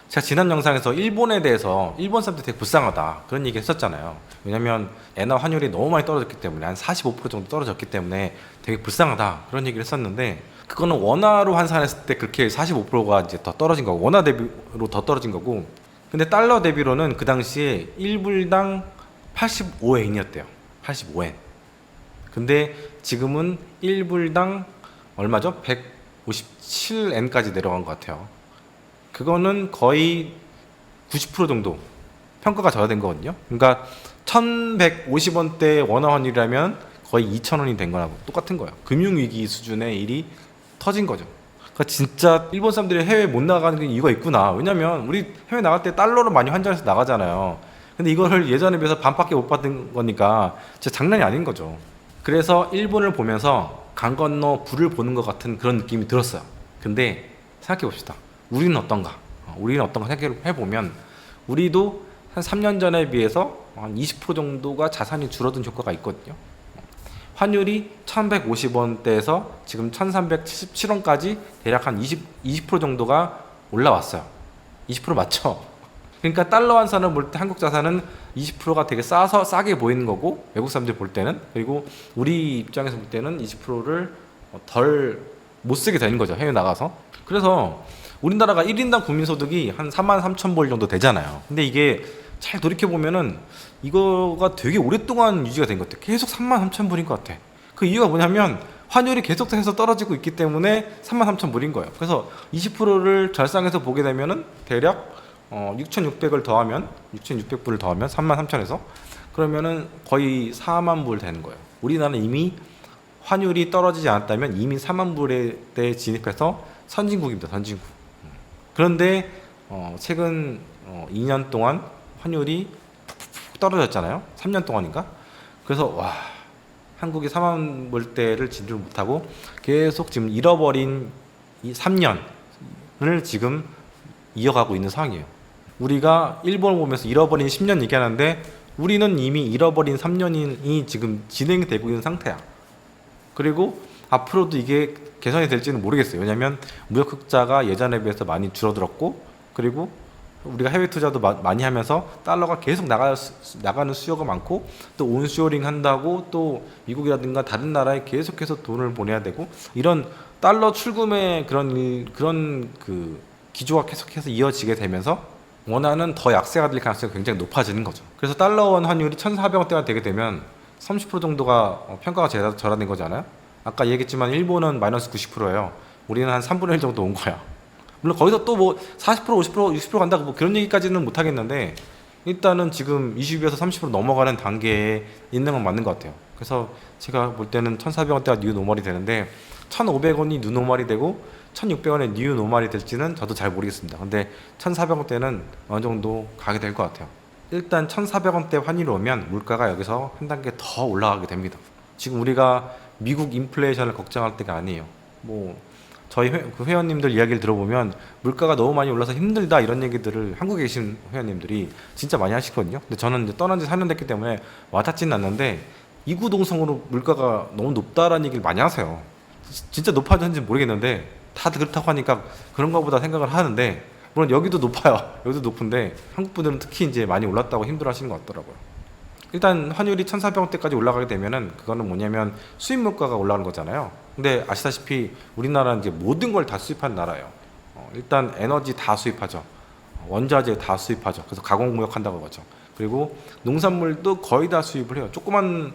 제가 지난 영상에서 일본에 대해서 일본 사람들이 되게 불쌍하다 그런 얘기 했었잖아요. 왜냐면 엔화 환율이 너무 많이 떨어졌기 때문에 한 45% 정도 떨어졌기 때문에 되게 불쌍하다 그런 얘기를 했었는데, 그거는 원화로 환산했을 때 그렇게 45%가 이제 더 떨어진 거고, 원화 대비로 더 떨어진 거고, 근데 달러 대비로는 그 당시에 1불당 85엔이었대요. 85엔. 근데 지금은 1불당 얼마죠? 157엔까지 내려간 것 같아요. 그거는 거의 90% 정도 평가가 저하된 거거든요. 그러니까 1150원대 원화 환율이라면 거의 2000원이 된 거랑 똑같은 거예요. 금융위기 수준의 일이 터진 거죠. 그러니까 진짜 일본 사람들이 해외 못 나가는 이유가 있구나. 왜냐면 우리 해외 나갈 때 달러로 많이 환전해서 나가잖아요. 근데 이거를 예전에 비해서 반밖에 못 받은 거니까 진짜 장난이 아닌 거죠. 그래서 일본을 보면서 강 건너 불을 보는 것 같은 그런 느낌이 들었어요. 근데 생각해 봅시다. 우리는 어떤가? 우리는 어떤가 생각해 보면 우리도 한 3년 전에 비해서 한 20% 정도가 자산이 줄어든 효과가 있거든요. 환율이 1150원대에서 지금 1377원까지 대략 한 20% 정도가 올라왔어요. 20% 맞죠? 그러니까 달러 환산을 볼 때 한국 자산은 20%가 되게 싸게 보이는 거고, 외국 사람들이 볼 때는, 그리고 우리 입장에서 볼 때는 20%를 덜 못 쓰게 되는 거죠, 해외 나가서. 그래서 우리나라가 1인당 국민소득이 한 43,000불 정도 되잖아요. 근데 이게 잘 돌이켜보면은 이거가 되게 오랫동안 유지가 된 것 같아. 계속 33,000불인 것 같아. 그 이유가 뭐냐면 환율이 계속해서 떨어지고 있기 때문에 33,000불인 거예요. 그래서 20%를 절상해서 보게 되면은 대략 6,600을 더하면 6,600불을 더하면 33,000에서 그러면은 거의 4만 불 되는 거예요. 우리나라는 이미 환율이 떨어지지 않았다면 이미 4만 불에 대 진입해서 선진국입니다. 선진국. 그런데 최근 2년 동안 환율이 푹 떨어졌잖아요. 3년 동안인가? 그래서 와, 한국이 4만 불대를 진입을 못하고 계속 지금 잃어버린 이 3년을 지금 이어가고 있는 상황이에요. 우리가 일본을 보면서 잃어버린 10년 얘기하는데 우리는 이미 잃어버린 3년이 지금 진행되고 있는 상태야. 그리고 앞으로도 이게 개선이 될지는 모르겠어요. 왜냐하면 무역 흑자가 예전에 비해서 많이 줄어들었고, 그리고 우리가 해외 투자도 많이 하면서 달러가 계속 나가는 수요가 많고, 또 온쇼링 한다고 또 미국이라든가 다른 나라에 계속해서 돈을 보내야 되고, 이런 달러 출금의 그런 그 기조가 계속해서 이어지게 되면서 원화는 더 약세가 될 가능성이 굉장히 높아지는 거죠. 그래서 달러 원 환율이 1,400원대가 되게 되면 30% 정도가 평가가 절하된 거잖아요. 아까 얘기했지만 일본은 마이너스 90%예요. 우리는 한 3분의 1 정도 온 거야. 물론 거기서 또 뭐 40%, 50%, 60% 간다 뭐 그런 얘기까지는 못 하겠는데, 일단은 지금 20에서 30% 넘어가는 단계에 있는 건 맞는 것 같아요. 그래서 제가 볼 때는 1,400원대가 뉴 노멀이 되는데 1,500원이 뉴 노멀이 되고 1,600원의 뉴 노멀이 될지는 저도 잘 모르겠습니다. 근데 1,400원대는 어느 정도 가게 될 것 같아요. 일단 1,400원대 환율이 오면 물가가 여기서 한 단계 더 올라가게 됩니다. 지금 우리가 미국 인플레이션을 걱정할 때가 아니에요. 뭐 저희 회원님들 이야기를 들어보면 물가가 너무 많이 올라서 힘들다 이런 얘기들을 한국에 계신 회원님들이 진짜 많이 하시거든요. 근데 저는 이제 떠난 지 4년 됐기 때문에 와닿지는 않는데 이구동성으로 물가가 너무 높다라는 얘기를 많이 하세요. 진짜 높아졌는지 모르겠는데 다들 그렇다고 하니까 그런가 보다 생각을 하는데, 물론 여기도 높아요. 여기도 높은데 한국 분들은 특히 이제 많이 올랐다고 힘들어 하시는 것 같더라고요. 일단 환율이 1,400원대까지 올라가게 되면은 그거는 뭐냐면 수입 물가가 올라가는 거잖아요. 근데 아시다시피 우리나라는 이제 모든 걸 다 수입하는 나라예요. 일단 에너지 다 수입하죠. 원자재 다 수입하죠. 그래서 가공무역 한다고 하죠. 그리고 농산물도 거의 다 수입을 해요. 조그만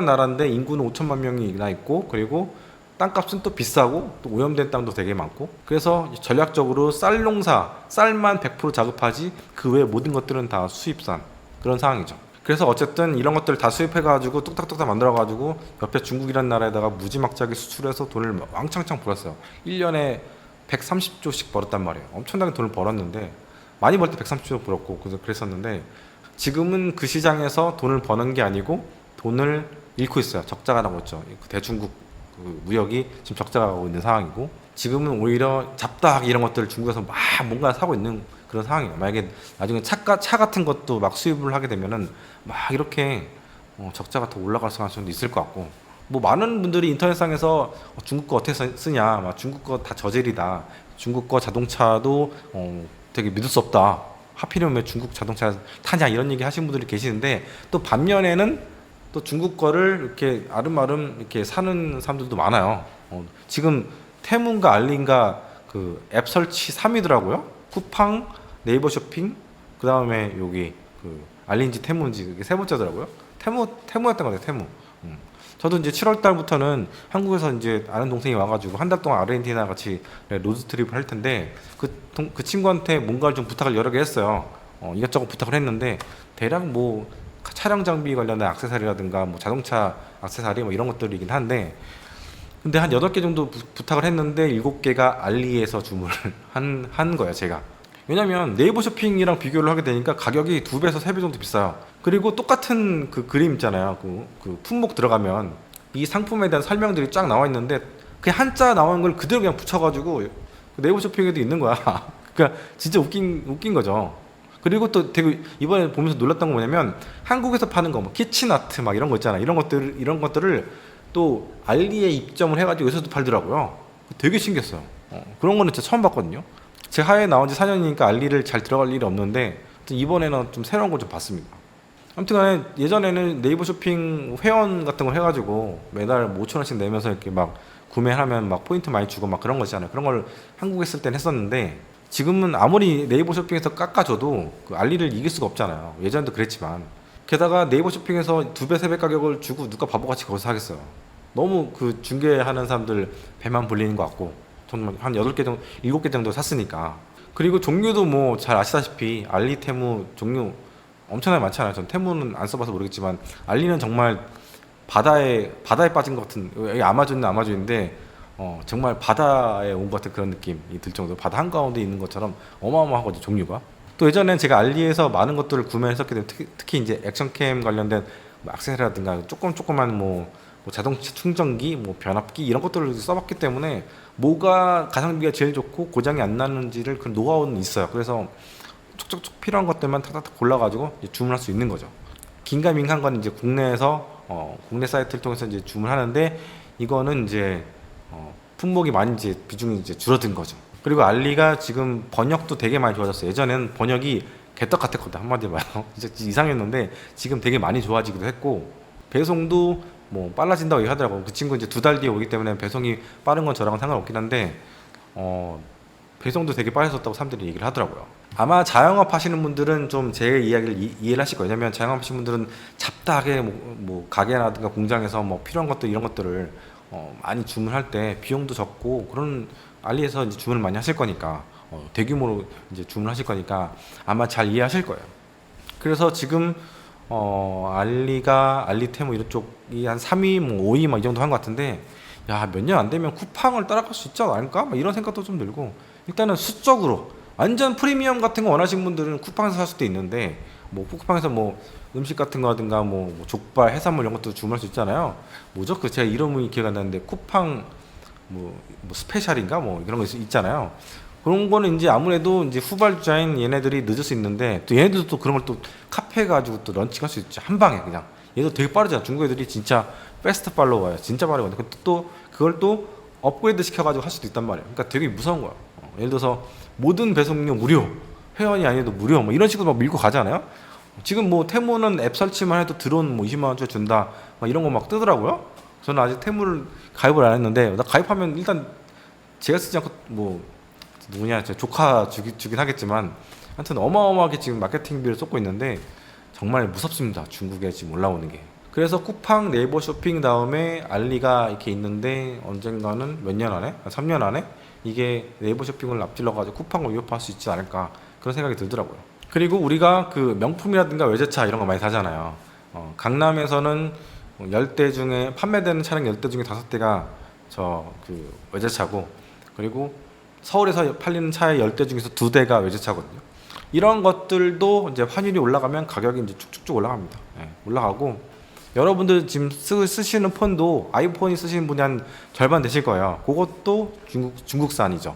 나라인데 인구는 5천만 명이나 있고, 그리고 땅값은 또 비싸고 또 오염된 땅도 되게 많고, 그래서 전략적으로 쌀 농사, 쌀만 100% 자급하지 그 외 모든 것들은 다 수입산 그런 상황이죠. 그래서 어쨌든 이런 것들을 다 수입해가지고 뚝딱뚝딱 만들어가지고 옆에 중국이라는 나라에다가 무지막지하게 수출해서 돈을 왕창창 벌었어요. 1년에 130조씩 벌었단 말이에요. 엄청나게 돈을 벌었는데, 많이 벌 때 130조 벌었고 그랬었는데, 지금은 그 시장에서 돈을 버는 게 아니고 돈을 잃고 있어요. 적자가 나고 있죠. 대중국 그 무역이 지금 적자가 가고 있는 상황이고, 지금은 오히려 잡다하게 이런 것들을 중국에서 막 뭔가 사고 있는 그런 상황이에요. 만약에 나중에 차 같은 것도 막 수입을 하게 되면은 막 이렇게 적자가 더 올라갈 가능성도 있을 것 같고, 뭐 많은 분들이 인터넷상에서 중국 거 어떻게 쓰냐, 막 중국 거 다 저질이다, 중국 거 자동차도 되게 믿을 수 없다. 하필이면 왜 중국 자동차 타냐 이런 얘기 하시는 분들이 계시는데 또 반면에는 또 중국 거를 이렇게 아름아름 이렇게 사는 사람들도 많아요. 지금 테무인가 알리인가 그 앱 설치 3위더라고요. 쿠팡, 네이버 쇼핑, 그 다음에 여기 그 알리인지 테무인지 이게 세 번째더라고요. 테무였던 것 같아요. 테무. 저도 이제 7월 달부터는 한국에서 이제 아는 동생이 와가지고 한 달 동안 아르헨티나 같이 로드트립을 할 텐데 그 친구한테 뭔가를 좀 부탁을 여러 개 했어요. 이것저것 부탁을 했는데 대략 뭐 차량 장비 관련된 액세서리라든가 뭐 자동차 액세서리 뭐 이런 것들이긴 한데 근데 한 8개 정도 부탁을 했는데 7개가 알리에서 주문을 한 거예요, 제가. 왜냐면 네이버 쇼핑이랑 비교를 하게 되니까 가격이 2배에서 3배 정도 비싸요. 그리고 똑같은 그 그림 있잖아요. 그 품목 들어가면 이 상품에 대한 설명들이 쫙 나와 있는데 그냥 한자 나온 걸 그대로 그냥 붙여가지고 네이버 쇼핑에도 있는 거야. 그러니까 진짜 웃긴 거죠. 그리고 또 되게 이번에 보면서 놀랐던 건 뭐냐면 한국에서 파는 거 뭐 키친 아트 막 이런 거 있잖아. 이런 것들을 또 알리에 입점을 해가지고 여기서도 팔더라고요. 되게 신기했어요. 그런 거는 진짜 처음 봤거든요. 제가 하회에 나온 지 4년이니까 알리를 잘 들어갈 일이 없는데 이번에는 좀 새로운 걸 좀 봤습니다. 아무튼 간에 예전에는 네이버 쇼핑 회원 같은 걸 해가지고 매달 뭐 5,000원씩 내면서 이렇게 막 구매하면 막 포인트 많이 주고 막 그런 거 있잖아요. 그런 걸 한국에 있을 땐 했었는데 지금은 아무리 네이버 쇼핑에서 깎아줘도 그 알리를 이길 수가 없잖아요. 예전에도 그랬지만 게다가 네이버 쇼핑에서 2배, 3배 가격을 주고 누가 바보같이 거기서 하겠어요. 너무 그 중개하는 사람들 배만 불리는 것 같고 저는 한 8개 정도, 7개 정도 샀으니까. 그리고 종류도 뭐 잘 아시다시피 알리, 테무 종류 엄청나게 많잖아요. 전 테무는 안 써봐서 모르겠지만 알리는 정말 바다에 빠진 것 같은, 여기 아마존은 아마존인데 정말 바다에 온 것 같은 그런 느낌이 들 정도로 바다 한가운데 있는 것처럼 어마어마하거든요, 종류가. 또 예전엔 제가 알리에서 많은 것들을 구매했었기 때문에 특히 이제 액션캠 관련된 뭐 액세서리라든가 조그만 뭐 자동차 충전기, 뭐 변압기 이런 것들을 써봤기 때문에 뭐가 가성비가 제일 좋고 고장이 안 나는지를 그 노하우는 있어요. 그래서 촉촉촉 필요한 것들만 탁탁탁 골라가지고 이제 주문할 수 있는 거죠. 긴가민가한 건 이제 국내에서 국내 사이트를 통해서 이제 주문하는데 이거는 이제 품목이 많이 이제 비중이 이제 줄어든 거죠. 그리고 알리가 지금 번역도 되게 많이 좋아졌어요. 예전에는 번역이 개떡 같았거든, 한마디로 말해서. 진짜 이상했는데 지금 되게 많이 좋아지기도 했고 배송도 뭐 빨라진다고 얘기하더라고. 그 친구 이제 2달 뒤에 오기 때문에 배송이 빠른 건 저랑은 상관없긴 한데 배송도 되게 빨라졌다고 사람들이 얘기를 하더라고요. 아마 자영업 하시는 분들은 좀 제 이야기를 이해를 하실 거예요. 왜냐면 자영업 하시는 분들은 잡다하게 뭐 가게라든가 공장에서 뭐 필요한 것들 이런 것들을 많이 주문할 때 비용도 적고 그런 알리에서 이제 주문을 많이 하실 거니까 대규모로 이제 주문하실 거니까 아마 잘 이해하실 거예요. 그래서 지금 알리테무 이런 쪽이 한 3위, 뭐 5위 막 이 정도 한 것 같은데 야, 몇 년 안 되면 쿠팡을 따라갈 수 있지 않을까? 막 이런 생각도 좀 들고 일단은 수적으로 완전 프리미엄 같은 거 원하시는 분들은 쿠팡에서 살 수도 있는데 뭐 쿠팡에서 뭐 음식 같은 거라든가 뭐 족발, 해산물 이런 것도 주문할 수 있잖아요. 뭐죠? 그 제가 이름이 기억 안 나는데 쿠팡 뭐 스페셜인가 뭐 이런 거 있잖아요. 그런 거는 이제 아무래도 이제 후발주자인 얘네들이 늦을 수 있는데 또 얘네들도 또 그런 걸 또 카페 가지고 또 런칭할 수 있지 한 방에 그냥. 얘도 되게 빠르잖아. 중국 애들이 진짜 패스트 팔로워예요. 진짜 빠르거든. 또 그걸 또 업그레이드 시켜가지고 할 수도 있단 말이에요. 그러니까 되게 무서운 거야. 예를 들어서 모든 배송료 무료, 회원이 아니어도 무료, 뭐 이런 식으로 막 밀고 가잖아요. 지금 뭐 테무는 앱 설치만 해도 드론 뭐 20만 원짜리 준다, 막 이런 거 막 뜨더라고요. 저는 아직 테무를 가입을 안 했는데 나 가입하면 일단 제가 쓰지 않고 뭐 누구냐 제 조카 주긴 하겠지만 하여튼 어마어마하게 지금 마케팅비를 쏟고 있는데 정말 무섭습니다. 중국에 지금 올라오는 게. 그래서 쿠팡, 네이버 쇼핑 다음에 알리가 이렇게 있는데 언젠가는 몇 년 안에? 3년 안에 이게 네이버 쇼핑을 앞질러 가지고 쿠팡을 위협할 수 있지 않을까 그런 생각이 들더라고요. 그리고 우리가 그 명품이라든가 외제차 이런 거 많이 사잖아요. 강남에서는 10대 중에 판매되는 차량 10대 중에 5대가 저 그 외제차고 그리고 서울에서 팔리는 차의 10대 중에서 2대가 외제차거든요. 이런 것들도 이제 환율이 올라가면 가격이 이제 쭉쭉쭉 올라갑니다. 올라가고 여러분들 지금 쓰시는 폰도 아이폰이 쓰시는 분이 한 절반 되실 거예요. 그것도 중국산이죠.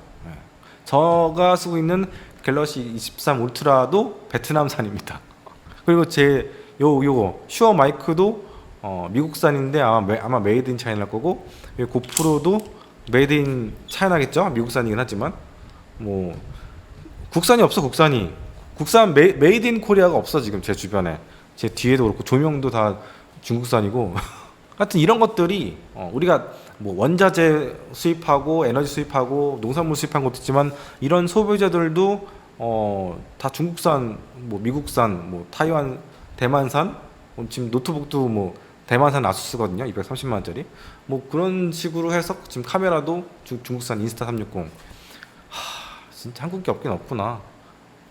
제가 쓰고 있는 갤럭시 23 울트라도 베트남산입니다. 그리고 제 요거 슈어 마이크도 미국산인데 아마 메이드 인 차이나일 거고 고프로도 메이드 인 차이나겠죠. 미국산이긴 하지만 뭐 국산이 없어. 국산 메이드 인 코리아가 없어 지금 제 주변에. 제 뒤에도 그렇고 조명도 다 중국산이고. 하여튼 이런 것들이 우리가 뭐 원자재 수입하고 에너지 수입하고 농산물 수입한 것도 있지만 이런 소비자들도 다 중국산, 뭐 미국산, 뭐 타이완, 대만산, 지금 노트북도 뭐 대만산 아수스거든요. 230만 원짜리. 뭐 그런 식으로 해서 지금 카메라도 중국산 인스타 360. 진짜 한국게 없긴 없구나.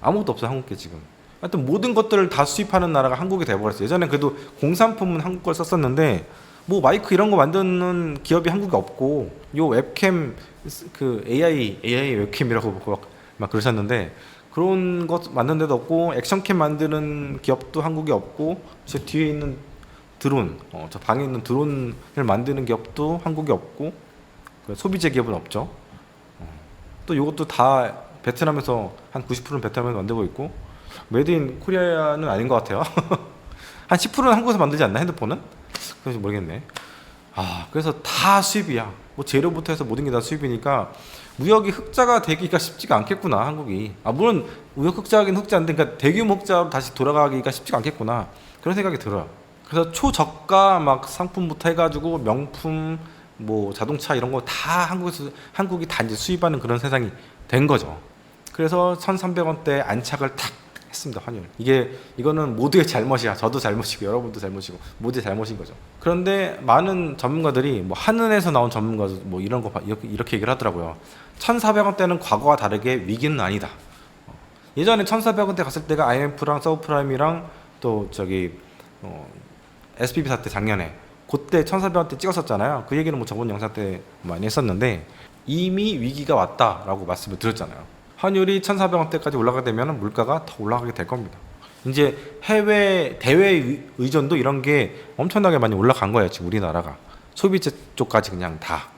아무것도 없어요, 한국게 지금. 하여튼 모든 것들을 다 수입하는 나라가 한국이 돼버렸어요. 예전에 그래도 공산품은 한국 걸 썼었는데 뭐 마이크 이런 거 만드는 기업이 한국에 없고 요 웹캠 그 AI 웹캠이라고 막 그러셨는데 그런 것 만드는 데도 없고 액션캠 만드는 기업도 한국에 없고 저 뒤에 있는 드론 저 방에 있는 드론을 만드는 기업도 한국에 없고 그 소비재 기업은 없죠. 또 이것도 다 베트남에서 한 90%는 베트남에서 만들고 있고 메이드 인 코리아는 아닌 것 같아요. 한 10%는 한국에서 만들지 않나 핸드폰은? 그래서 모르겠네. 그래서 다 수입이야. 뭐 재료부터 해서 모든 게 다 수입이니까 무역이 흑자가 되기가 쉽지가 않겠구나 한국이. 물론 무역 흑자하긴 흑자인데 그러니까 대규모 흑자로 다시 돌아가기가 쉽지가 않겠구나 그런 생각이 들어요. 그래서 초저가 막 상품부터 해가지고 명품 뭐 자동차 이런 거 다 한국이 다 이제 수입하는 그런 세상이 된 거죠. 그래서 1,300원대 안착을 탁 했습니다. 환율. 이거는 모두의 잘못이야. 저도 잘못이고 여러분도 잘못이고 모두의 잘못인 거죠. 그런데 많은 전문가들이 뭐 한은에서 나온 전문가 뭐 이런 거 이렇게 얘기를 하더라고요. 1,400원대는 과거와 다르게 위기는 아니다. 예전에 1,400원대 갔을 때가 IMF랑 서브프라임이랑 또 SBB 사태 작년에 그때 1,400원대 찍었었잖아요. 그 얘기는 뭐 저번 영상 때 많이 했었는데 이미 위기가 왔다라고 말씀을 드렸잖아요. 환율이 1,400원대까지 올라가게 되면 물가가 더 올라가게 될 겁니다. 이제 대외 의존도 이런 게 엄청나게 많이 올라간 거예요. 지금 우리나라가 소비재 쪽까지 그냥 다.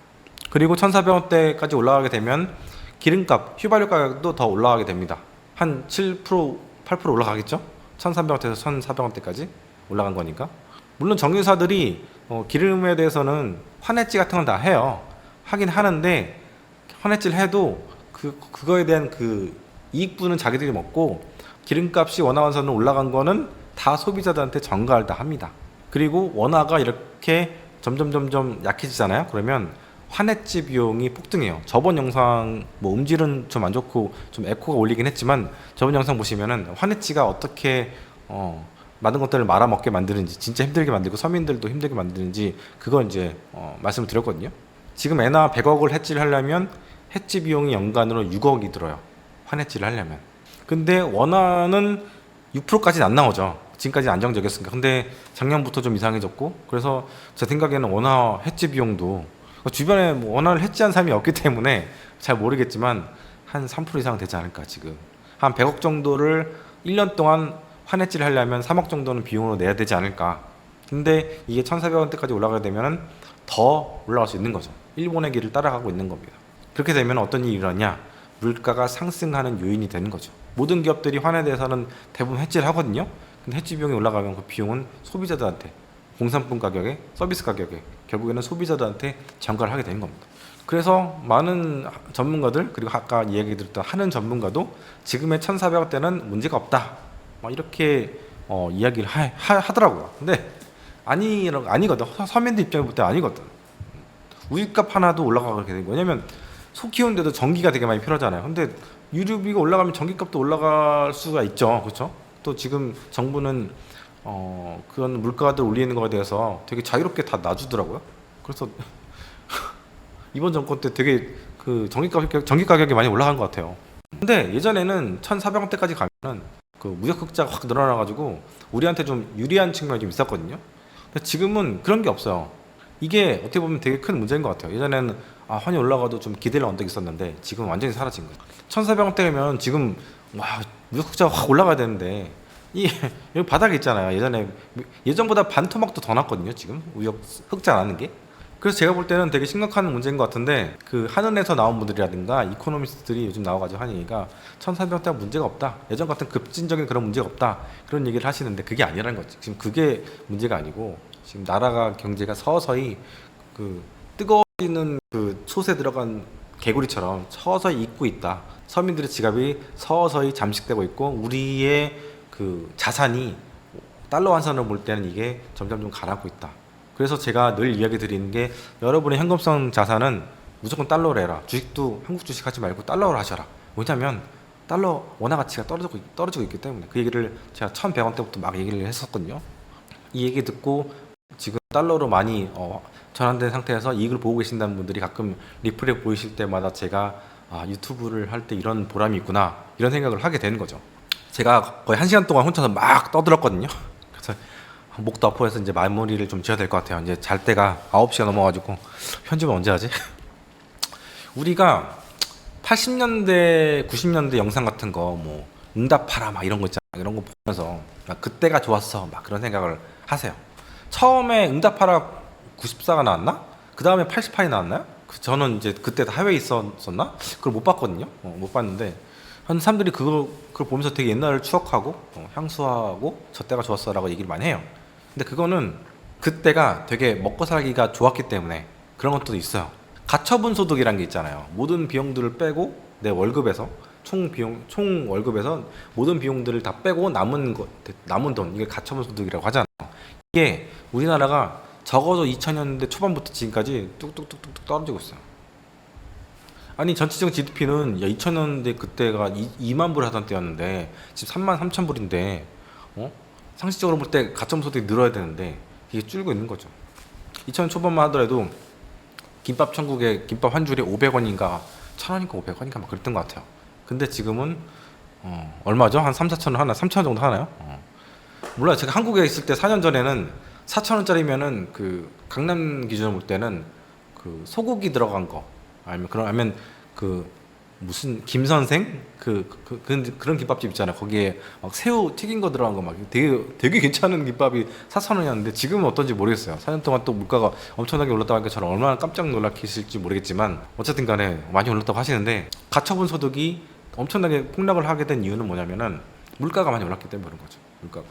그리고 1,400원대까지 올라가게 되면 기름값, 휘발유 가격도 더 올라가게 됩니다. 한 7%, 8% 올라가겠죠? 1,300원대에서 1,400원대까지 올라간 거니까. 물론 정유사들이 기름에 대해서는 환해지 같은 건 다 해요. 하긴 하는데 환해지를 해도 그거에 대한 그 이익분은 자기들이 먹고 기름값이 원화환산으로 올라간 거는 다 소비자들한테 전가를 다 합니다. 그리고 원화가 이렇게 점점 약해지잖아요. 그러면 환해지 비용이 폭등해요. 저번 영상 뭐 음질은 좀 안 좋고 좀 에코가 올리긴 했지만 저번 영상 보시면은 환해지가 어떻게 많은 것들을 말아먹게 만드는지 진짜 힘들게 만들고 서민들도 힘들게 만드는지 그건 이제 말씀을 드렸거든요. 지금 엔화 100억을 해지를 하려면 해지 비용이 연간으로 6억이 들어요. 환해지를 하려면. 근데 원화는 6%까지는 안 나오죠. 지금까지 안정적이었으니까. 근데 작년부터 좀 이상해졌고 그래서 제 생각에는 원화 해지 비용도 주변에 뭐 원화를 해지한 사람이 없기 때문에 잘 모르겠지만 한 3% 이상 되지 않을까 지금. 한 100억 정도를 1년 동안 환해지를 하려면 3억 정도는 비용으로 내야 되지 않을까. 근데 이게 1,400원대까지 올라가게 되면 더 올라갈 수 있는 거죠. 일본의 길을 따라가고 있는 겁니다. 그렇게 되면 어떤 일이 일어나냐? 물가가 상승하는 요인이 되는 거죠. 모든 기업들이 환에 대해서는 대부분 해지를 하거든요. 근데 해지 비용이 올라가면 그 비용은 소비자들한테 공산품 가격에 서비스 가격에 결국에는 소비자들한테 전가를 하게 되는 겁니다. 그래서 많은 전문가들 그리고 아까 이야기 들었던 하는 전문가도 지금의 1,400원대는 문제가 없다. 막 이렇게 이야기를 하더라고요. 근데 아니거든. 서민들 입장에 볼 때 아니거든. 우유값 하나도 올라가게 되는 거예요. 왜냐면 소 키우는데도 전기가 되게 많이 필요하잖아요. 근데 유류비가 올라가면 전기값도 올라갈 수가 있죠. 그렇죠? 또 지금 정부는 그런 물가들 올리는 거에 대해서 되게 자유롭게 다 놔주더라고요. 그래서 이번 정권 때 되게 그 전기 가격이 많이 올라간 것 같아요. 근데 예전에는 1,400원대까지 가면은 그 무역 흑자가 확 늘어나가지고 우리한테 좀 유리한 측면이 좀 있었거든요. 근데 지금은 그런 게 없어요. 이게 어떻게 보면 되게 큰 문제인 것 같아요. 예전에는 환이 올라가도 좀 기대를 언덕이 있었는데 지금 완전히 사라진 거죠. 1,400원대면 지금 무역 흑자가 확 올라가야 되는데 여기 바닥에 있잖아요. 예전보다 반토막도 더 났거든요. 지금 무역 흑자 나는 게. 그래서 제가 볼 때는 되게 심각한 문제인 것 같은데 그 한은에서 나온 분들이라든가 이코노미스트들이 요즘 나와가지고 한 얘기가 1,400원대가 문제가 없다. 예전 같은 급진적인 그런 문제가 없다. 그런 얘기를 하시는데 그게 아니라는 거지. 지금 그게 문제가 아니고 지금 나라가 경제가 서서히 그 뜨거워지는 그 솥에 들어간 개구리처럼 서서히 잊고 있다. 서민들의 지갑이 서서히 잠식되고 있고 우리의 그 자산이 달러 환산을 볼 때는 이게 점점 좀 가라앉고 있다. 그래서 제가 늘 이야기 드리는 게 여러분의 현금성 자산은 무조건 달러로 해라. 주식도 한국 주식 하지 말고 달러로 하셔라. 왜냐면 달러 원화 가치가 떨어지고 있기 때문에 그 얘기를 제가 1,100원대부터 막 얘기를 했었거든요. 이 얘기 듣고 지금 달러로 많이 전환된 상태에서 이익을 보고 계신다는 분들이 가끔 리플에 보이실 때마다 제가 유튜브를 할 때 이런 보람이 있구나 이런 생각을 하게 되는 거죠. 제가 거의 1시간 동안 혼자서 막 떠들었거든요. 그래서 목도 아파서 이제 마무리를 좀 지어야 될 것 같아요. 이제 잘 때가 9시가 넘어가지고 편집은 언제 하지? 우리가 80년대, 90년대 영상 같은 거 뭐 응답하라 막 이런 거 있잖아. 이런 거 보면서 그때가 좋았어 막 그런 생각을 하세요. 처음에 응답하라 94가 나왔나? 그 다음에 88이 나왔나요? 저는 이제 그때 다 해외에 있었나? 그걸 못 봤거든요. 못 봤는데 한 사람들이 그걸 보면서 되게 옛날을 추억하고 향수하고 저 때가 좋았어라고 얘기를 많이 해요. 근데 그거는 그때가 되게 먹고 살기가 좋았기 때문에 그런 것도 있어요. 가처분 소득이란 게 있잖아요. 모든 비용들을 빼고 내 월급에서 총 월급에서 모든 비용들을 다 빼고 남은 돈 이게 가처분 소득이라고 하잖아요. 이게 우리나라가 적어도 2000년대 초반부터 지금까지 뚝뚝뚝뚝 떨어지고 있어요. 아니 전체적인 GDP는 2000년대 그때가 2만 불 하던 때였는데 지금 3만 3천 불인데 상식적으로 볼 때 가처분 소득이 늘어야 되는데 이게 줄고 있는 거죠. 2000년 초반만 하더라도 김밥 천국에 김밥 한 줄이 500원인가 1000원인가 500원인가 막 그랬던 것 같아요. 근데 지금은 얼마죠? 한 3, 4천 원 하나? 3천 원 정도 하나요? 몰라요. 제가 한국에 있을 때 4년 전에는 4천 원짜리면은 그 강남 기준으로 볼 때는 그 소고기 들어간 거 아니면 그 무슨 김선생 그런 김밥집 있잖아요. 거기에 막 새우 튀긴 거 들어간 거 막 되게 괜찮은 김밥이 4천 원이었는데 지금은 어떤지 모르겠어요. 4년 동안 또 물가가 엄청나게 올랐다고 하니까 저는 얼마나 깜짝 놀라셨을지 모르겠지만 어쨌든 간에 많이 올랐다고 하시는데 가처분 소득이 엄청나게 폭락을 하게 된 이유는 뭐냐면은 물가가 많이 올랐기 때문에 그런 거죠. 물가가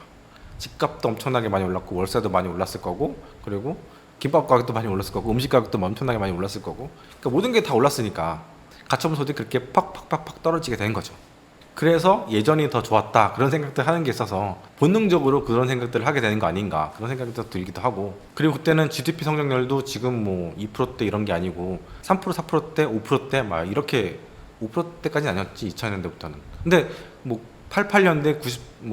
집값도 엄청나게 많이 올랐고 월세도 많이 올랐을 거고 그리고 김밥 가격도 많이 올랐을 거고 음식 가격도 엄청나게 많이 올랐을 거고 그러니까 모든 게 다 올랐으니까 가처분 소득이 그렇게 팍팍팍팍 떨어지게 된 거죠. 그래서 예전이 더 좋았다 그런 생각들 하는 게 있어서 본능적으로 그런 생각들을 하게 되는 거 아닌가 그런 생각이 또 들기도 하고 그리고 그때는 GDP 성장률도 지금 뭐 2%대 이런 게 아니고 3% 4%대 5%대 막 이렇게 5%대까지는 아니었지 2000년대부터는. 근데 뭐 88년대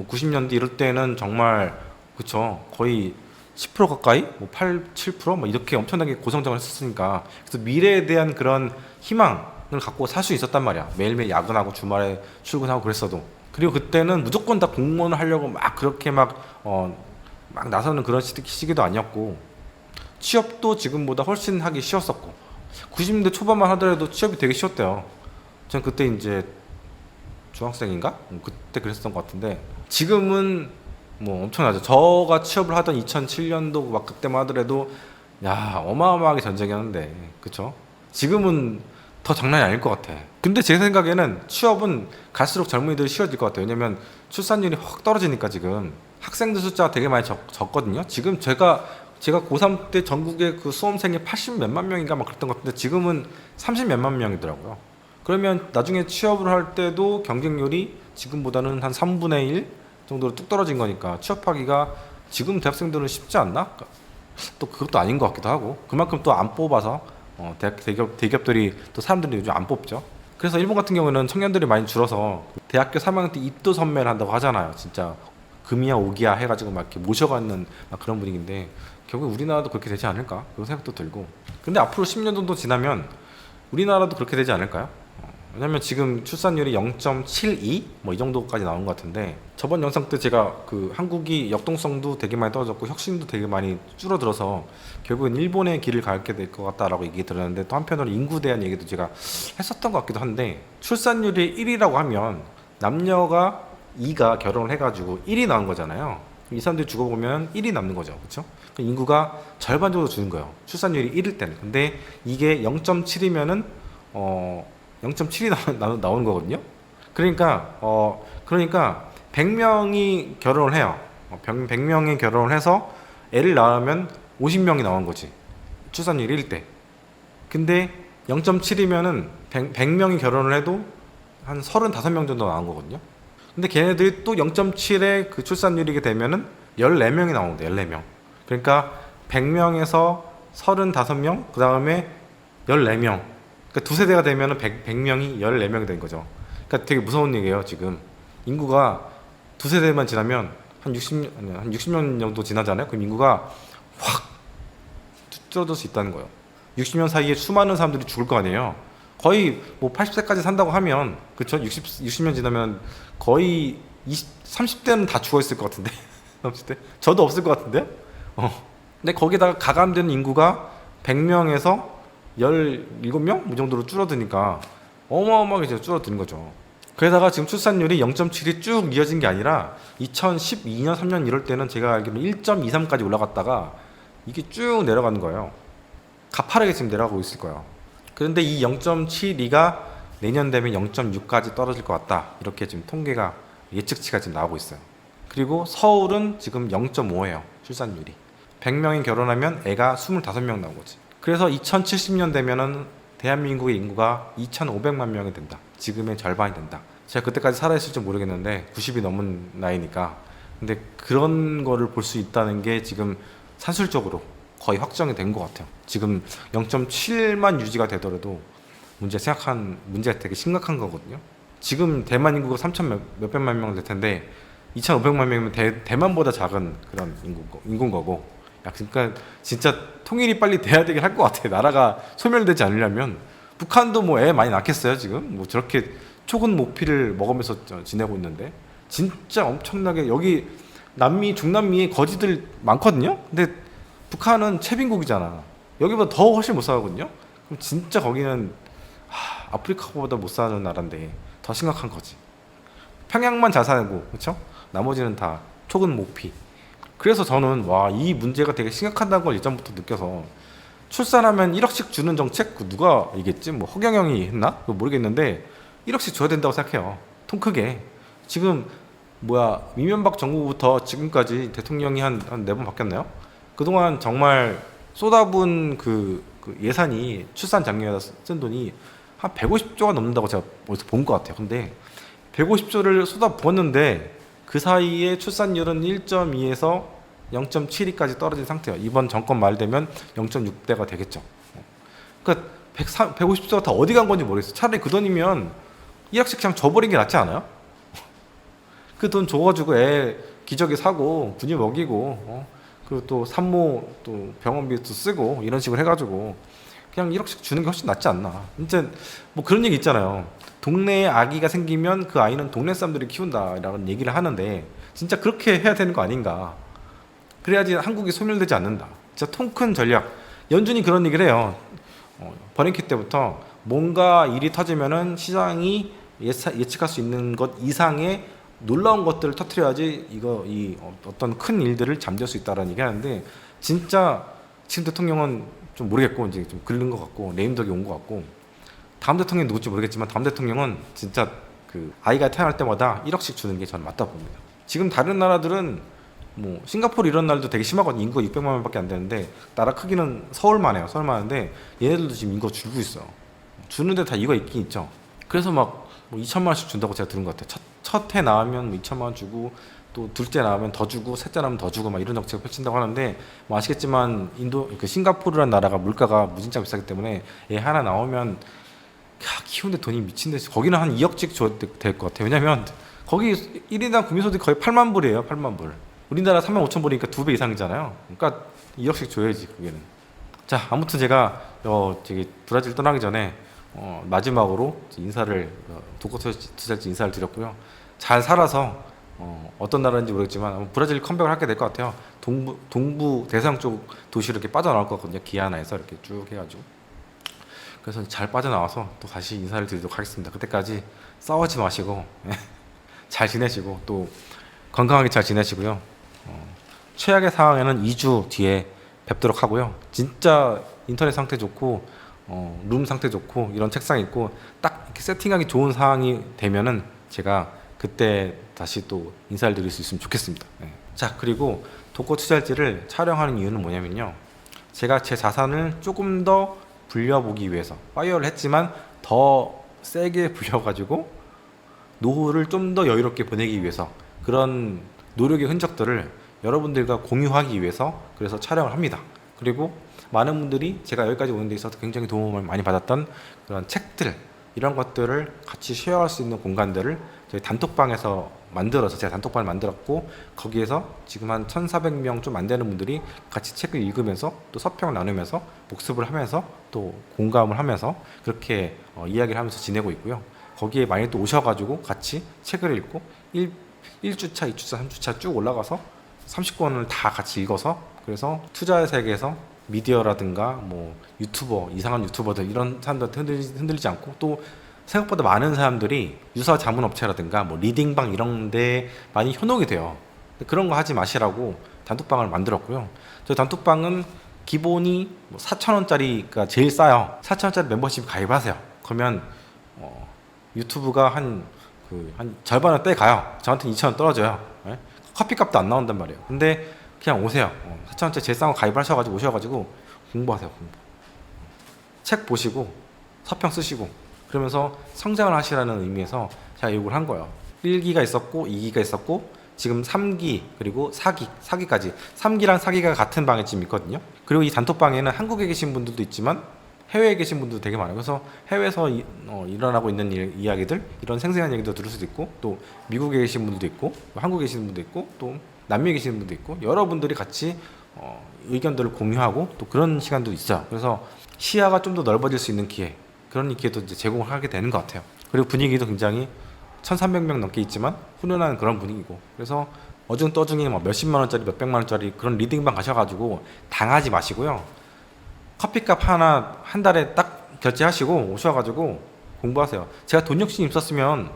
90년대 이럴 때는 정말 그쵸 거의 10% 가까이 뭐 7%뭐 이렇게 엄청나게 고성장을 했었으니까 그래서 미래에 대한 그런 희망을 갖고 살 수 있었단 말이야. 매일매일 야근하고 주말에 출근하고 그랬어도. 그리고 그때는 무조건 다 공무원을 하려고 막 그렇게 막 나서는 그런 시기도 아니었고 취업도 지금보다 훨씬 하기 쉬웠었고 90년대 초반만 하더라도 취업이 되게 쉬웠대요. 전 그때 이제 중학생인가? 그때 그랬었던 것 같은데 지금은 뭐 엄청나죠. 저가 취업을 하던 2007년도 막 그때만 하더라도 야 어마어마하게 전쟁이었는데 그쵸? 지금은 더 장난이 아닐 것 같아. 근데 제 생각에는 취업은 갈수록 젊은이들이 쉬워질 것 같아요. 왜냐면 출산율이 확 떨어지니까 지금 학생들 숫자가 되게 많이 적거든요. 지금 제가 고3 때 전국의 그 수험생이 80 몇만 명인가 막 그랬던 것 같은데 지금은 30 몇만 명이더라고요. 그러면 나중에 취업을 할 때도 경쟁률이 지금보다는 한 3분의 1 정도로 뚝 떨어진 거니까 취업하기가 지금 대학생들은 쉽지 않나? 또 그것도 아닌 것 같기도 하고 그만큼 또 안 뽑아서 대기업들이 또 사람들이 요즘 안 뽑죠. 그래서 일본 같은 경우는 청년들이 많이 줄어서 대학교 3학년 때 입도 선매를 한다고 하잖아요. 진짜 금이야 오기야 해가지고 막 이렇게 모셔가는 막 그런 분위기인데 결국 우리나라도 그렇게 되지 않을까 그런 생각도 들고 근데 앞으로 10년 정도 지나면 우리나라도 그렇게 되지 않을까요? 왜냐면 지금 출산율이 0.72 뭐 이 정도까지 나온 것 같은데 저번 영상 때 제가 그 한국이 역동성도 되게 많이 떨어졌고 혁신도 되게 많이 줄어들어서 결국은 일본의 길을 가게 될 것 같다라고 얘기 들었는데 또 한편으로 인구에 대한 얘기도 제가 했었던 것 같기도 한데 출산율이 1이라고 하면 남녀가 2가 결혼을 해가지고 1이 나온 거잖아요. 이 사람들이 죽어보면 1이 남는 거죠. 그렇죠? 인구가 절반 정도 주는 거예요. 출산율이 1일 때는. 근데 이게 0.7이면은 0.7이 나오는 거거든요. 그러니까 100명이 결혼을 해요. 100명이 결혼을 해서 애를 낳으면 50명이 나온 거지. 출산율 1일 때. 근데 0.7이면은 100명이 결혼을 해도 한 35명 정도 나온 거거든요. 근데 걔네들이 또 0.7의 그 출산율이게 되면은 14명이 나옵니다. 14명. 그러니까 100명에서 35명, 그 다음에 14명. 그러니까 두 세대가 되면은 100명이 14명이 된 거죠. 그러니까 되게 무서운 얘기예요, 지금. 인구가 두 세대만 지나면 한 60년 정도 지나잖아요. 그럼 인구가 확 줄어들 수 있다는 거예요. 60년 사이에 수많은 사람들이 죽을 거 아니에요. 거의 뭐 80세까지 산다고 하면, 그쵸? 60년 지나면 거의 30대는 다 죽어 있을 것 같은데. 30대? 저도 없을 것 같은데? 근데 거기다가 가감되는 인구가 100명에서 17명? 이 정도로 줄어드니까 어마어마하게 이제 줄어드는 거죠. 그러다가 지금 출산율이 0.7이 쭉 이어진 게 아니라 2012년, 3년 이럴 때는 제가 알기로는 1.23까지 올라갔다가 이게 쭉 내려가는 거예요. 가파르게 지금 내려가고 있을 거예요. 그런데 이 0.72가 내년 되면 0.6까지 떨어질 것 같다. 이렇게 지금 통계가 예측치가 지금 나오고 있어요. 그리고 서울은 지금 0.5예요. 출산율이. 100명이 결혼하면 애가 25명 나온 거지. 그래서 2070년 되면은 대한민국의 인구가 2,500만 명이 된다. 지금의 절반이 된다. 제가 그때까지 살아있을지 모르겠는데 90이 넘은 나이니까. 근데 그런 거를 볼 수 있다는 게 지금 산술적으로 거의 확정이 된 것 같아요. 지금 0.7만 유지가 되더라도 문제가 되게 심각한 거거든요. 지금 대만 인구가 3천 몇백만 명 될 텐데 2,500만 명이면 대만보다 작은 그런 인구인 거고. 야, 그러니까 진짜 통일이 빨리 돼야 되긴 할 것 같아요. 나라가 소멸되지 않으려면. 북한도 뭐 애 많이 낳겠어요 지금? 뭐 저렇게 초근 모피를 먹으면서 지내고 있는데 진짜 엄청나게 여기 중남미에 거지들 많거든요. 근데 북한은 채빈국이잖아. 여기보다 더 훨씬 못 살거든요. 그럼 진짜 거기는 아프리카보다 못 사는 나라인데 더 심각한 거지. 평양만 잘 살고, 그렇죠? 나머지는 다 초근 모피. 그래서 저는 이 문제가 되게 심각하다는 걸 예전부터 느껴서 출산하면 1억씩 주는 정책? 누가 이겠지? 뭐 허경영이 했나? 그거 모르겠는데 1억씩 줘야 된다고 생각해요. 통 크게. 지금 이명박 정부부터 지금까지 대통령이 한 4번 바뀌었나요? 그동안 정말 쏟아부은 그 예산이 출산 장려에다 쓴 돈이 한 150조가 넘는다고 제가 어디서 본 것 같아요. 근데 150조를 쏟아부었는데 그 사이에 출산율은 1.2에서 0.72까지 떨어진 상태예요. 이번 정권 말 되면 0.6대가 되겠죠. 그러니까 150조가 다 어디 간 건지 모르겠어요. 차라리 그 돈이면 1억씩 그냥 줘버린 게 낫지 않아요? 그 돈 줘가지고 애 기저귀 사고 분유 먹이고 그리고 또 산모 또 병원비도 쓰고 이런 식으로 해가지고 그냥 1억씩 주는 게 훨씬 낫지 않나. 진짜 뭐 그런 얘기 있잖아요. 동네에 아기가 생기면 그 아이는 동네 사람들이 키운다라는 얘기를 하는데 진짜 그렇게 해야 되는 거 아닌가. 그래야지 한국이 소멸되지 않는다. 진짜 통 큰 전략. 연준이 그런 얘기를 해요. 버냉키 때부터 뭔가 일이 터지면은 시장이 예측할 수 있는 것 이상의 놀라운 것들을 터트려야지 어떤 큰 일들을 잠재울 수 있다라는 얘기 하는데 진짜 지금 대통령은 좀 모르겠고 이제 좀 긁는 것 같고 레임덕이 온 것 같고 다음 대통령이 누굴지 모르겠지만 다음 대통령은 진짜 그 아이가 태어날 때마다 1억씩 주는 게 저는 맞다 봅니다. 지금 다른 나라들은 뭐 싱가포르 이런 나라도 되게 심하거든요. 인구가 600만 명밖에 안 되는데 나라 크기는 서울만 해요. 서울만 하는데 얘네들도 지금 인구가 줄고 있어요. 주는데 다 이유가 있긴 있죠. 그래서 뭐 2천만 원씩 준다고 제가 들은 것 같아요. 첫 해 나오면 뭐 2천만 원 주고 또 둘째 나오면 더 주고 셋째 나오면 더 주고 막 이런 정책을 펼친다고 하는데 뭐 아시겠지만 싱가포르라는 나라가 물가가 무진장 비싸기 때문에 얘 하나 나오면 키우는데 돈이 미친 듯이 거기는 한 2억씩 줘야 될 것 같아요. 왜냐면 거기 1인당 국민소득 거의 8만 불이에요. 8만 불. 우리나라 3만 5천 불이니까 2배 이상이잖아요. 그러니까 2억씩 줘야지 거기는. 자, 아무튼 제가 저기 브라질 떠나기 전에 마지막으로 인사를 독거투자지 인사를 드렸고요. 잘 살아서 어떤 나라인지 모르겠지만 브라질 컴백을 하게 될 것 같아요. 동부 대서양 쪽 도시로 이렇게 빠져나올 것 같거든요. 기아나에서 이렇게 쭉 해가지고. 그래서 잘 빠져나와서 또 다시 인사를 드리도록 하겠습니다. 그때까지 싸우지 마시고 잘 지내시고 또 건강하게 잘 지내시고요. 최악의 상황에는 2주 뒤에 뵙도록 하고요. 진짜 인터넷 상태 좋고 룸 상태 좋고 이런 책상 있고 딱 이렇게 세팅하기 좋은 상황이 되면은 제가 그때 다시 또 인사를 드릴 수 있으면 좋겠습니다. 네. 자, 그리고 독거 투자일지를 촬영하는 이유는 뭐냐면요. 제가 제 자산을 조금 더 불려보기 위해서 파이어를 했지만 더 세게 불려가지고 노후를 좀 더 여유롭게 보내기 위해서 그런 노력의 흔적들을 여러분들과 공유하기 위해서 그래서 촬영을 합니다. 그리고 많은 분들이 제가 여기까지 오는 데 있어서 굉장히 도움을 많이 받았던 그런 책들 이런 것들을 같이 쉐어할 수 있는 공간들을 저희 단톡방에서 만들어서 제가 단톡방을 만들었고 거기에서 지금 한 1,400명 좀 안 되는 분들이 같이 책을 읽으면서 또 서평을 나누면서 복습을 하면서 또 공감을 하면서 그렇게 이야기를 하면서 지내고 있고요. 거기에 많이 또 오셔가지고 같이 책을 읽고 1주차, 2주차, 3주차 쭉 올라가서 30권을 다 같이 읽어서 그래서 투자의 세계에서 미디어라든가 뭐 유튜버, 이상한 유튜버들 이런 사람들한테 흔들리지 않고 또 생각보다 많은 사람들이 유사 자문업체라든가 뭐 리딩방 이런 데 많이 현혹이 돼요. 그런 거 하지 마시라고 단톡방을 만들었고요. 저 단톡방은 기본이 뭐 4,000원짜리가 제일 싸요. 4,000원짜리 멤버십 가입하세요. 그러면 유튜브가 한 절반을 떼가요. 저한테는 2,000원 떨어져요. 네? 커피값도 안 나온단 말이에요. 근데 그냥 오세요. 4,000원짜리 제일 싼 거 가입하셔가지고 오셔가지고 공부하세요. 공부. 책 보시고 서평 쓰시고 그러면서 성장을 하시라는 의미에서 제가 요걸 한 거예요. 1기가 있었고 2기가 있었고 지금 3기 그리고 4기까지 3기랑 4기가 같은 방에 지금 있거든요. 그리고 이 단톡방에는 한국에 계신 분들도 있지만 해외에 계신 분들도 되게 많아요. 그래서 해외에서 일어나고 있는 이야기들 이런 생생한 얘기도 들을 수도 있고 또 미국에 계신 분들도 있고 한국에 계신 분도 있고 또 남미에 계시는 분도 있고 여러분들이 같이 의견들을 공유하고 또 그런 시간도 있어요. 그래서 시야가 좀 더 넓어질 수 있는 기회 그런 기회도 이제 제공을 하게 되는 것 같아요. 그리고 분위기도 굉장히 1,300명 넘게 있지만 훈훈한 그런 분위기고 그래서 어중떠중이 뭐 몇십만 원짜리 몇백만 원짜리 그런 리딩방 가셔가지고 당하지 마시고요. 커피값 하나 한 달에 딱 결제하시고 오셔가지고 공부하세요. 제가 돈 욕심 있었으면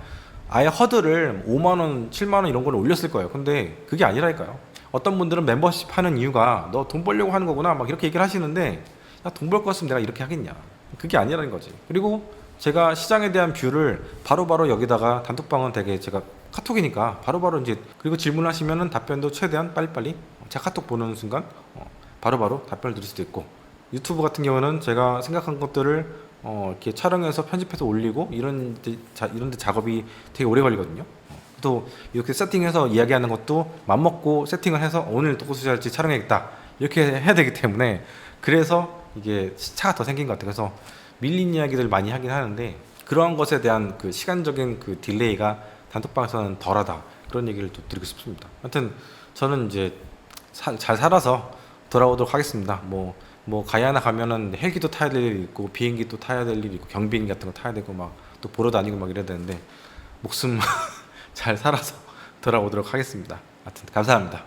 아예 허들을 5만원 7만원 이런 걸 올렸을 거예요. 근데 그게 아니라니까요. 어떤 분들은 멤버십 하는 이유가 너 돈 벌려고 하는 거구나 막 이렇게 얘기를 하시는데 야, 돈 벌 거 같으면 내가 이렇게 하겠냐. 그게 아니라는 거지. 그리고 제가 시장에 대한 뷰를 바로바로 여기다가 단톡방은 되게 제가 카톡이니까 바로바로 이제 그리고 질문하시면은 답변도 최대한 빨리빨리 제가 카톡 보는 순간 바로바로 답변을 드릴 수도 있고 유튜브 같은 경우는 제가 생각한 것들을 이렇게 촬영해서 편집해서 올리고 이런 데 작업이 되게 오래 걸리거든요. 또 이렇게 세팅해서 이야기하는 것도 맘먹고 세팅을 해서 오늘 또 소식할지 촬영해야겠다 이렇게 해야 되기 때문에 그래서 이게 시차가 더 생긴 것 같아요. 그래서 밀린 이야기들 많이 하긴 하는데 그러한 것에 대한 그 시간적인 그 딜레이가 단톡방에서는 덜하다 그런 얘기를 또 드리고 싶습니다. 하여튼 저는 이제 잘 살아서 돌아오도록 하겠습니다. 뭐 가야나 가면은 헬기도 타야 될 일 있고 비행기도 타야 될 일 있고 경비행기 같은 거 타야 되고 막 또 보러 다니고 막 이래야 되는데 목숨 잘 살아서 돌아오도록 하겠습니다. 하여튼 감사합니다.